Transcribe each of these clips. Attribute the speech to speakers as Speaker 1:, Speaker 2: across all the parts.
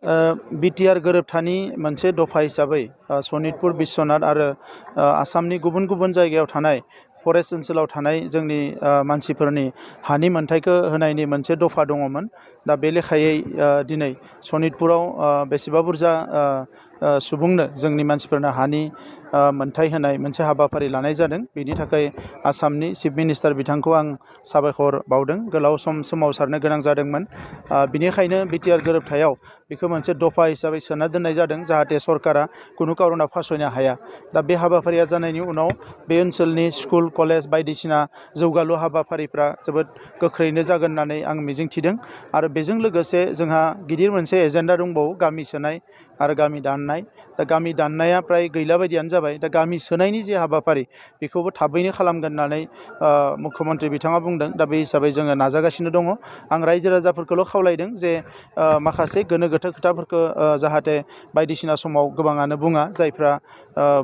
Speaker 1: BTR गोरोबथानि मोनसे दफा हिसाबै सनितपुर बिश्वनाथ आरो आसामनि गुबुन गुबुन जायगायाव थानाय फरेस्ट ओनसोलाव थानाय जोंनि मानसिफोरनि हानि मोनथायखौ होनायनि मोनसे दफा दङमोन। दा बे लेखायै दिनै सनितपुराव बेसेबा बुरजा सुबुंनो जोंनि मानसिफोरनो हानि मोनथाय होनाय मोनसे हाबाफारि लानाय जादों। बेनि थाखाय आसामनि चिफ मिनिस्टार बिथांखौ आं साबायखर बावदों। गोलाव सम सोमावसारनो गोनां जादोंमोन। बिनिखायनो बिटिआर गोरोबथायाव बेखौ मोनसे दफा हिसाबै सोना दोननाय जादों, जाहाथे सरकारा खुनु कारनाव फासयनो हाया। दा बे हाबाफारिया जानायनि उनाव बे ओनसोलनि स्कुल कलेज बायदिसिना जौगालु हाबाफारिफ्रा जोबोद गोख्रैनो जागोन होननानै आं मिजिंथिदों। आरो बेजों लोगोसे जोंहा गिदिर मोनसे एजेन्डा दंबावो, गामि सोनाय आरो गामि दाननाय। दा गामि दाननाया प्राय गैला बायदियानो जाबाय। दा गामि सोनायनि जे हाबाफारि बेखौबो थाबैनो खालामगोन होननानै मुख्यमन्त्रि बिथाङा बुंदों। दा बे हिसाबै जोङो नाजागासिनो दङ। आं रायजो राजाफोरखौल' खावलायदों जे माखासे गोनो गोथो खोथाफोरखौ जाहाथे बायदिसिना समाव गोबाङानो बुङा, जायफ्रा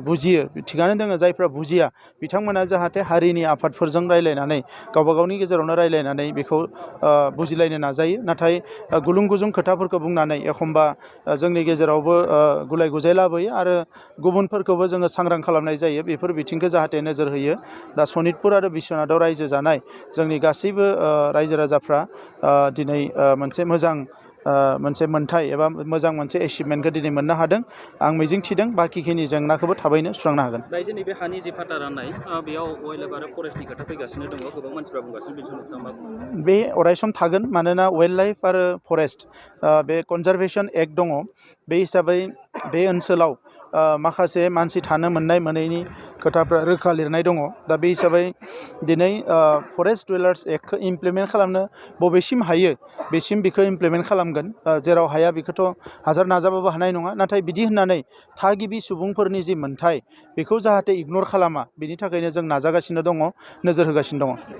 Speaker 1: बुजियो थिगानो दङ, जायफ्रा बुजिया बिथांमोना जाहाथे हारिनि आफादफोरजों रायज्लायनानै गावबा गावनि गेजेरावनो रायज्लायनानै बेखौ बुजिलायनो नाजायो। नाथाय गुलुं गुजुं खोथाफोरखौ बुंनानै एखमबा जोंनि गेजेरावबो गुलाय गुजाय लाबोयो आरो गुबुनफोरखौबो जोङो सांग्रां खालामनाय जायो। बेफोर बिथिंखौ जाहाथे नोजोर होयो। दा सनितपुर आरो बिश्वनाथाव रायजो जानाय जोंनि गासैबो रायजो राजाफ्रा दिनै मोनसे मोजां मोनसे मोनथाय एबा मोजां मोनसे एचिभमेन्टखौ दिनै मोननो हादों। आं मिजिंथिदों बाखिखिनि जेंनाखौबो थाबैनो सुस्रांनो हागोन।
Speaker 2: दायो नैबे हानि जे फाटा राननाय बेयाव वाइल्ड लाइफ आरो फरेस्टनि खोथा फैगासिनो दङ। गोबां मानसिफ्रा बुंगासिनो बे समाव नोंथाङा मा बुङो?
Speaker 1: बे अरायसम थागोन, मानोना वाइल्ड लाइफ आरो फरेस्ट बे कनजारभेशन एक्ट दङ। बे हिसाबै बे ओनसोलाव माखासे मानसि थानो मोननाय मोनैनि खोथाफ्रा रोखा लिरनाय दङ। दा बे हिसाबै दिनै फरेस्ट डुवेलार्स एक्टखौ इमप्लिमेन्ट खालामनो बबेसिम हायो बेसिम बेखौ इमप्लिमेन्ट खालामगोन। जेराव हाया बेखौथ' हाजार नाजाबाबो हानाय नङा। नाथाय बिदि होननानै थागिबि सुबुंफोरनि जि मोनथाय बेखौ जाहाथे इगनर खालामा, बिनि थाखायनो जों नाजागासिनो दङ, नोजोर होगासिनो दङ।